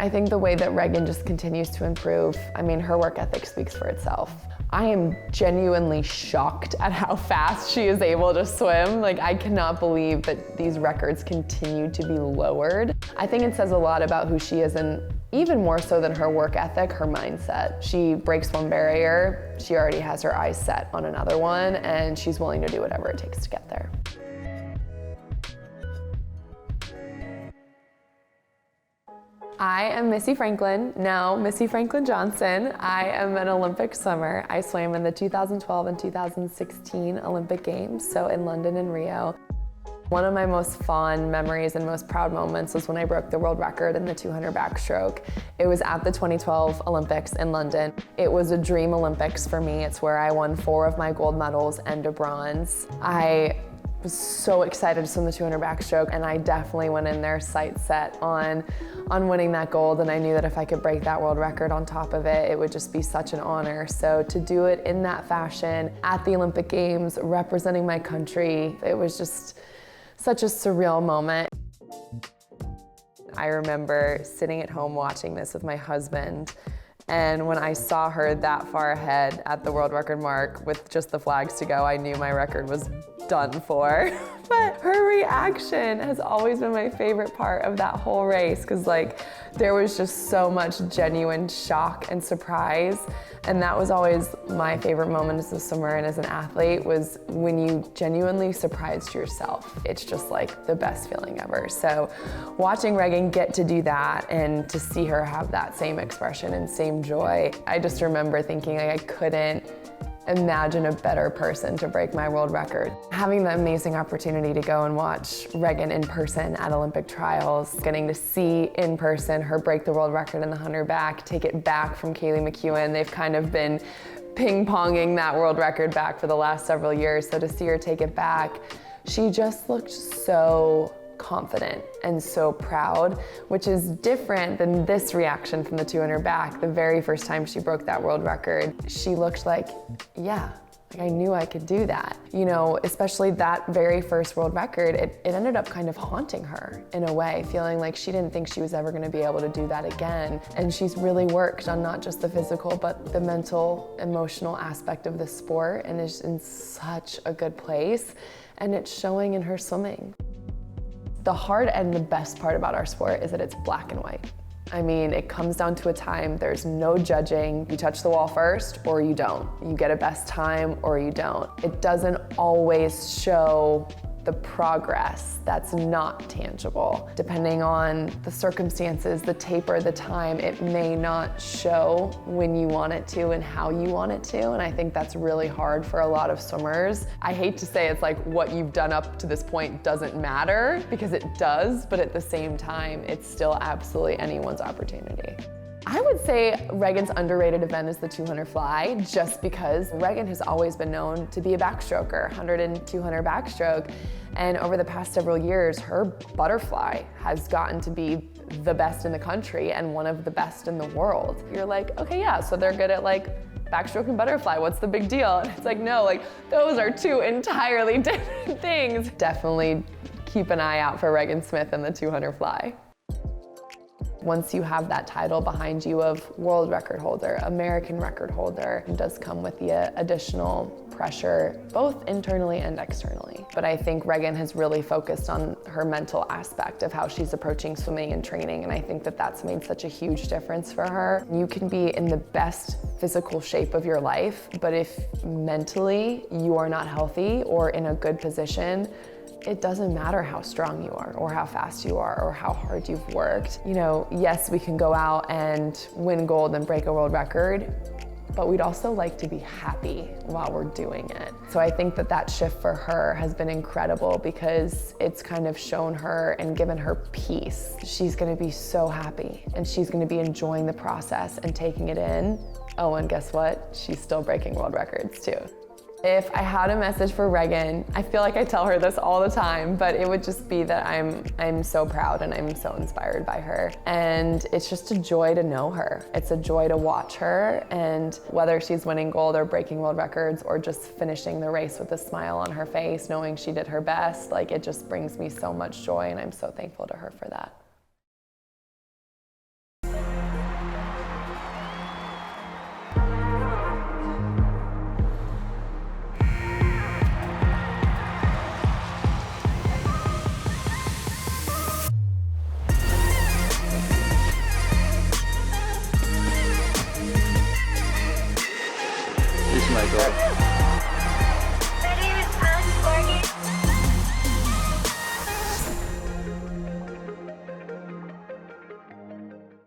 I think the way that Regan just continues to improve, I mean, her work ethic speaks for itself. I am genuinely shocked at how fast she is able to swim. Like, I cannot believe that these records continue to be lowered. I think it says a lot about who she is, and even more so than her work ethic, her mindset. She breaks one barrier, she already has her eyes set on another one, and she's willing to do whatever it takes to get there. I am Missy Franklin, now Missy Franklin Johnson. I am an Olympic swimmer. I swam in the 2012 and 2016 Olympic Games, so in London and Rio. One of my most fond memories and most proud moments was when I broke the world record in the 200 backstroke. It was at the 2012 Olympics in London. It was a dream Olympics for me. It's where I won 4 of my gold medals and a bronze. I was so excited to swim the 200 backstroke, and I definitely went in there sights set on winning that gold, and I knew that if I could break that world record on top of it, it would just be such an honor. So to do it in that fashion at the Olympic Games, representing my country, it was just such a surreal moment. I remember sitting at home watching this with my husband, and when I saw her that far ahead at the world record mark with just the flags to go, I knew my record was done for. But her reaction has always been my favorite part of that whole race, because there was just so much genuine shock and surprise. And that was always my favorite moment as a swimmer and as an athlete, was when you genuinely surprised yourself. It's just like the best feeling ever. So watching Regan get to do that and to see her have that same expression and same joy, I just remember thinking I couldn't imagine a better person to break my world record. Having the amazing opportunity to go and watch Regan in person at Olympic trials, getting to see in person her break the world record in the 100 back, take it back from Kaylee McEwen. They've kind of been ping-ponging that world record back for the last several years, so to see her take it back, she just looked so confident and so proud, which is different than this reaction from the 200 back. The very first time she broke that world record, she looked like, yeah, I knew I could do that. You know, especially that very first world record, it ended up kind of haunting her in a way, feeling like she didn't think she was ever gonna be able to do that again. And she's really worked on not just the physical, but the mental, emotional aspect of the sport, and is in such a good place. And it's showing in her swimming. The hard and the best part about our sport is that it's black and white. I mean, it comes down to a time, there's no judging. You touch the wall first or you don't. You get a best time or you don't. It doesn't always show the progress that's not tangible. Depending on the circumstances, the taper, the time, it may not show when you want it to and how you want it to, and I think that's really hard for a lot of swimmers. I hate to say it's like what you've done up to this point doesn't matter, because it does, but at the same time, it's still absolutely anyone's opportunity. I would say Regan's underrated event is the 200 fly, just because Regan has always been known to be a backstroker, 100 and 200 backstroke. And over the past several years, her butterfly has gotten to be the best in the country and one of the best in the world. You're like, okay, yeah, so they're good at backstroke and butterfly, what's the big deal? And it's like, no, those are 2 entirely different things. Definitely keep an eye out for Regan Smith and the 200 fly. Once you have that title behind you of world record holder, American record holder, it does come with the additional pressure, both internally and externally. But I think Regan has really focused on her mental aspect of how she's approaching swimming and training, and I think that that's made such a huge difference for her. You can be in the best physical shape of your life, but if mentally you are not healthy or in a good position, it doesn't matter how strong you are or how fast you are or how hard you've worked. You know, yes, we can go out and win gold and break a world record, but we'd also like to be happy while we're doing it. So I think that that shift for her has been incredible, because it's kind of shown her and given her peace. She's gonna be so happy, and she's gonna be enjoying the process and taking it in. Oh, and guess what? She's still breaking world records too. If I had a message for Regan, I feel like I tell her this all the time, but it would just be that I'm so proud and I'm so inspired by her. And it's just a joy to know her. It's a joy to watch her, and whether she's winning gold or breaking world records or just finishing the race with a smile on her face, knowing she did her best, it just brings me so much joy, and I'm so thankful to her for that.